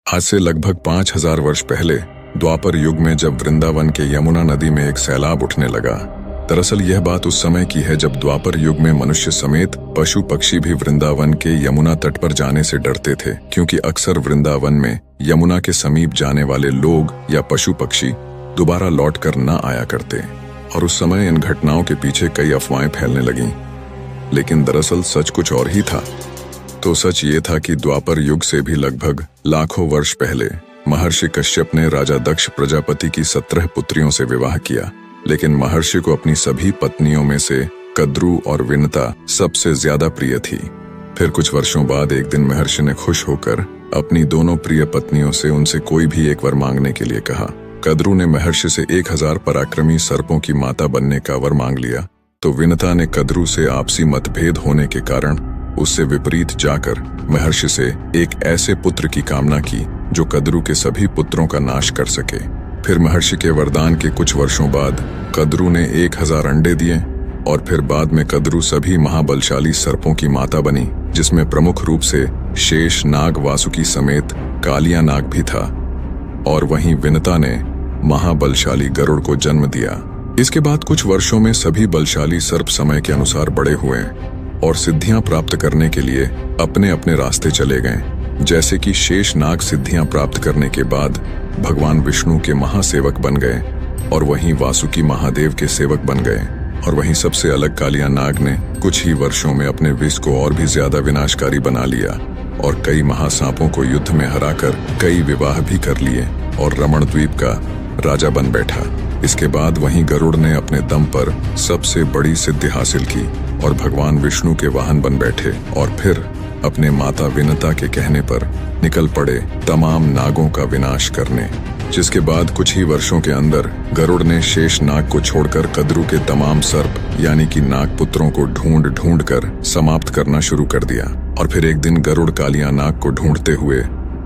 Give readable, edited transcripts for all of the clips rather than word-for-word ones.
आज से लगभग 5000 वर्ष पहले द्वापर युग में जब वृंदावन के यमुना नदी में एक सैलाब उठने लगा। दरअसल यह बात उस समय की है जब द्वापर युग में मनुष्य समेत पशु पक्षी भी वृंदावन के यमुना तट पर जाने से डरते थे, क्योंकि अक्सर वृंदावन में यमुना के समीप जाने वाले लोग या पशु पक्षी दोबारा लौट कर न आया करते। और उस समय इन घटनाओं के पीछे कई अफवाहें फैलने लगीं, लेकिन दरअसल सच कुछ और ही था। तो सच ये था कि द्वापर युग से भी लगभग लाखों वर्ष पहले महर्षि कश्यप ने राजा दक्ष प्रजापति की 17 पुत्रियों से विवाह किया, लेकिन महर्षि को अपनी सभी पत्नियों में से कद्रू और विनता सबसे ज्यादा प्रिय थी। फिर कुछ वर्षों बाद एक दिन महर्षि ने खुश होकर अपनी दोनों प्रिय पत्नियों से उनसे कोई भी एक वर मांगने के लिए कहा। कद्रू ने महर्षि से 1000 पराक्रमी सर्पों की माता बनने का वर मांग लिया, तो विनता ने कद्रू से आपसी मतभेद होने के कारण उससे विपरीत जाकर महर्षि से एक ऐसे पुत्र की कामना की जो कद्रू के सभी पुत्रों का नाश कर सके। फिर महर्षि के वरदान के कुछ वर्षों बाद कद्रू ने 1000 अंडे दिए और फिर बाद में कद्रू सभी महाबलशाली सर्पों की माता बनी, जिसमें प्रमुख रूप से शेष नाग वासुकी समेत कालिया नाग भी था। और वहीं विनता ने महाबलशाली गरुड़ को जन्म दिया। इसके बाद कुछ वर्षों में सभी बलशाली सर्प समय के अनुसार बड़े हुए और सिद्धियां प्राप्त करने के लिए अपने अपने रास्ते चले गए। जैसे कि शेष नाग सिद्धियां प्राप्त करने के बाद भगवान विष्णु के महासेवक बन गए और वहीं वासुकी महादेव के सेवक बन गए। और वहीं सबसे अलग कालिया नाग ने कुछ ही वर्षों में अपने विष को और भी ज्यादा विनाशकारी बना लिया और कई महासापों को युद्ध में हराकर कई विवाह भी कर लिए और रमण द्वीप का राजा बन बैठा। इसके बाद वहीं गरुड़ ने अपने दम पर सबसे बड़ी सिद्धि हासिल की और भगवान विष्णु के वाहन बन बैठे और फिर अपने माता विनता के कहने पर निकल पड़े तमाम नागों का विनाश करने। जिसके बाद कुछ ही वर्षों के अंदर गरुड़ ने शेष नाग को छोड़कर कद्रू के तमाम सर्प यानी कि नाग पुत्रों को ढूंढ ढूंढ कर समाप्त करना शुरू कर दिया। और फिर एक दिन गरुड़ कालिया नाग को ढूंढते हुए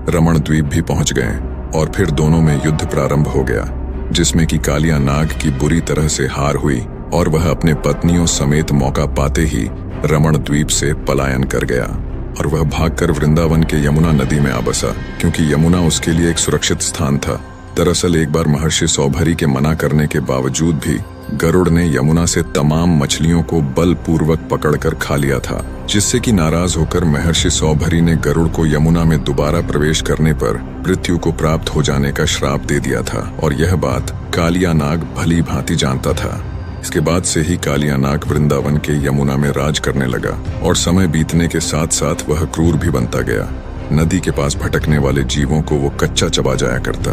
रमण द्वीप भी पहुंच गए और फिर दोनों में युद्ध प्रारंभ हो गया, जिसमें कि कालिया नाग की बुरी तरह से हार हुई और वह अपने पत्नियों समेत मौका पाते ही रमण द्वीप से पलायन कर गया और वह भागकर वृंदावन के यमुना नदी में आ बसा, क्योंकि यमुना उसके लिए एक सुरक्षित स्थान था। दरअसल एक बार महर्षि सौभरी के मना करने के बावजूद भी गरुड़ ने यमुना से तमाम मछलियों को बलपूर्वक पकड़कर खा लिया था, जिससे कि नाराज होकर महर्षि सौभरी ने गरुड़ को यमुना में दोबारा प्रवेश करने पर मृत्यु को प्राप्त हो जाने का श्राप दे दिया था। और यह बात कालिया नाग भली भांति जानता था। इसके बाद से ही कालिया नाग वृंदावन के यमुना में राज करने लगा और समय बीतने के साथ साथ वह क्रूर भी बनता गया। नदी के पास भटकने वाले जीवों को वो कच्चा चबा जाया करता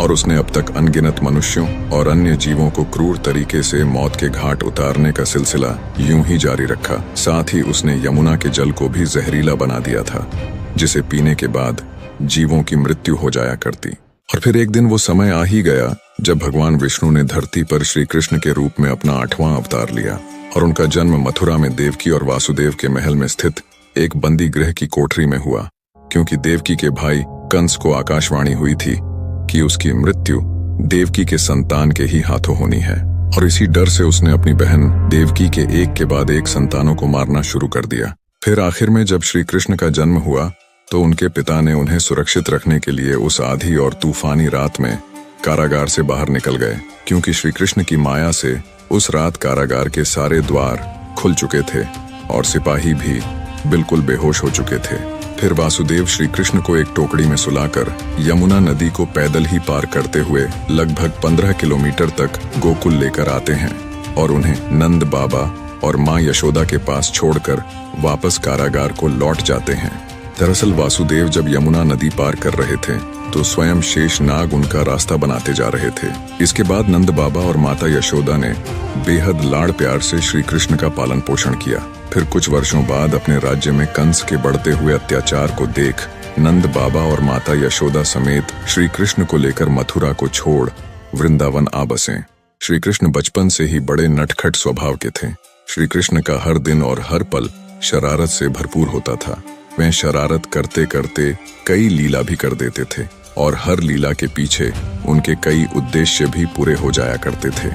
और उसने अब तक अनगिनत मनुष्यों और अन्य जीवों को क्रूर तरीके से मौत के घाट उतारने का सिलसिला यूं ही जारी रखा। साथ ही उसने यमुना के जल को भी जहरीला बना दिया था, जिसे पीने के बाद जीवों की मृत्यु हो जाया करती। और फिर एक दिन वो समय आ ही गया जब भगवान विष्णु ने धरती पर श्री कृष्ण के रूप में अपना 8वां अवतार लिया और उनका जन्म मथुरा में देवकी और वासुदेव के महल में स्थित एक बंदी गृह की कोठरी में हुआ, क्योंकि देवकी के भाई कंस को आकाशवाणी हुई थी कि उसकी मृत्यु देवकी के संतान के ही हाथों होनी है। और इसी डर से उसने अपनी बहन देवकी के एक के बाद एक संतानों को मारना शुरू कर दिया। फिर आखिर में जब श्री कृष्ण का जन्म हुआ तो उनके पिता ने उन्हें सुरक्षित रखने के लिए उस आधी और तूफानी रात में कारागार से बाहर निकल गए, क्योंकि श्री कृष्ण की माया से उस रात कारागार के सारे द्वार खुल चुके थे और सिपाही भी बिल्कुल बेहोश हो चुके थे। फिर वासुदेव श्री कृष्ण को एक टोकरी में सुलाकर यमुना नदी को पैदल ही पार करते हुए लगभग 15 किलोमीटर तक गोकुल लेकर आते हैं और उन्हें नंद बाबा और माँ यशोदा के पास छोड़कर वापस कारागार को लौट जाते हैं। दरअसल वासुदेव जब यमुना नदी पार कर रहे थे तो स्वयं शेष नाग उनका रास्ता बनाते जा रहे थे। इसके बाद नंद बाबा और माता यशोदा ने बेहद लाड़ प्यार से श्री कृष्ण का पालन पोषण किया। फिर कुछ वर्षों बाद अपने राज्य में कंस के बढ़ते हुए अत्याचार को देख नंद बाबा और माता यशोदा समेत श्री कृष्ण को लेकर मथुरा को छोड़ वृंदावन आ बसे। श्री कृष्ण बचपन से ही बड़े नटखट स्वभाव के थे। श्री कृष्ण का हर दिन और हर पल शरारत से भरपूर होता था। वह शरारत करते करते कई लीला भी कर देते थे और हर लीला के पीछे उनके कई उद्देश्य भी पूरे हो जाया करते थे।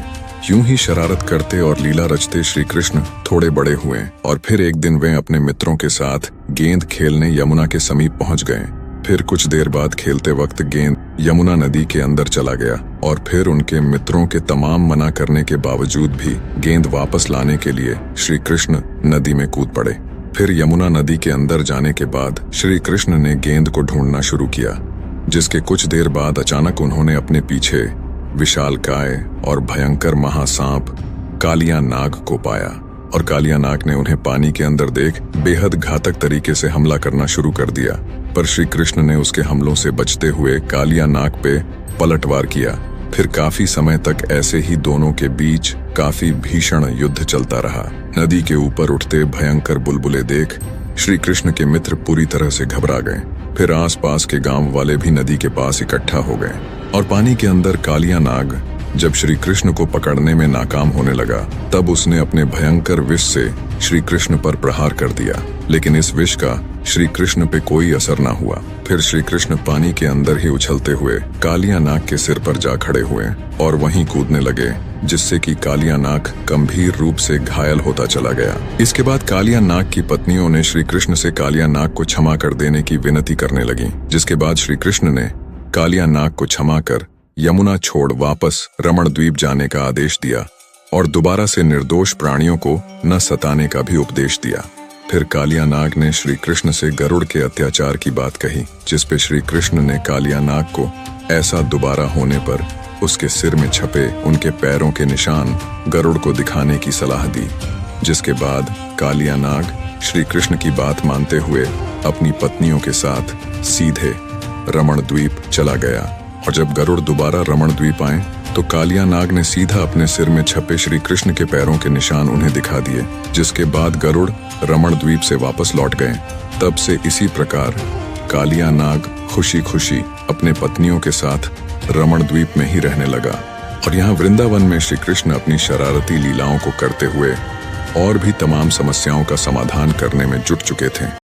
यूं ही शरारत करते और लीला रचते श्री कृष्ण थोड़े बड़े हुए और फिर एक दिन वे अपने मित्रों के साथ गेंद खेलने यमुना के समीप पहुंच गए। फिर कुछ देर बाद खेलते वक्त गेंद यमुना नदी के अंदर चला गया और फिर उनके मित्रों के तमाम मना करने के बावजूद भी गेंद वापस लाने के लिए श्री कृष्ण नदी में कूद पड़े। फिर यमुना नदी के अंदर जाने के बाद श्री कृष्ण ने गेंद को ढूंढना शुरू किया, जिसके कुछ देर बाद अचानक उन्होंने अपने पीछे विशालकाय और भयंकर महासांप कालिया नाग को पाया और कालिया नाग ने उन्हें पानी के अंदर देख बेहद घातक तरीके से हमला करना शुरू कर दिया। पर श्री कृष्ण ने उसके हमलों से बचते हुए कालिया नाग पे पलटवार किया। फिर काफी समय तक ऐसे ही दोनों के बीच काफी भीषण युद्ध चलता रहा। नदी के ऊपर उठते भयंकर बुलबुले देख श्री कृष्ण के मित्र पूरी तरह से घबरा गए। फिर आसपास के गांव वाले भी नदी के पास इकट्ठा हो गए और पानी के अंदर कालिया नाग जब श्री कृष्ण को पकड़ने में नाकाम होने लगा तब उसने अपने भयंकर विष से श्री कृष्ण पर प्रहार कर दिया, लेकिन इस विष का श्री कृष्ण पे कोई असर ना हुआ। फिर श्री कृष्ण पानी के अंदर ही उछलते हुए कालिया नाग के सिर पर जा खड़े हुए और वहीं कूदने लगे, जिससे कि कालिया नाग गंभीर रूप से घायल होता चला गया। इसके बाद कालिया नाग की पत्नियों ने श्री कृष्ण से कालिया नाग को क्षमा कर देने की विनती करने लगी, जिसके बाद श्री कृष्ण ने कालिया नाग को क्षमा कर यमुना छोड़ वापस रमण द्वीप जाने का आदेश दिया और दोबारा से निर्दोष प्राणियों को न सताने का भी उपदेश दिया। फिर कालिया नाग ने श्री कृष्ण से गरुड़ के अत्याचार की बात कही, जिस पे श्री कृष्ण ने कालिया नाग को ऐसा दोबारा होने पर उसके सिर में छपे उनके पैरों के निशान गरुड़ को दिखाने की सलाह दी, जिसके बाद कालिया नाग श्री कृष्ण की बात मानते हुए अपनी पत्नियों के साथ सीधे रमण द्वीप चला गया। और जब गरुड़ दोबारा रमण द्वीप आए तो कालिया नाग ने सीधा अपने सिर में छपे श्री कृष्ण के पैरों के निशान उन्हें दिखा दिए, जिसके बाद गरुड़ रमण द्वीप से वापस लौट गए। तब से इसी प्रकार कालिया नाग खुशी खुशी अपने पत्नियों के साथ रमण द्वीप में ही रहने लगा और यहाँ वृंदावन में श्री कृष्ण अपनी शरारती लीलाओं को करते हुए और भी तमाम समस्याओं का समाधान करने में जुट चुके थे।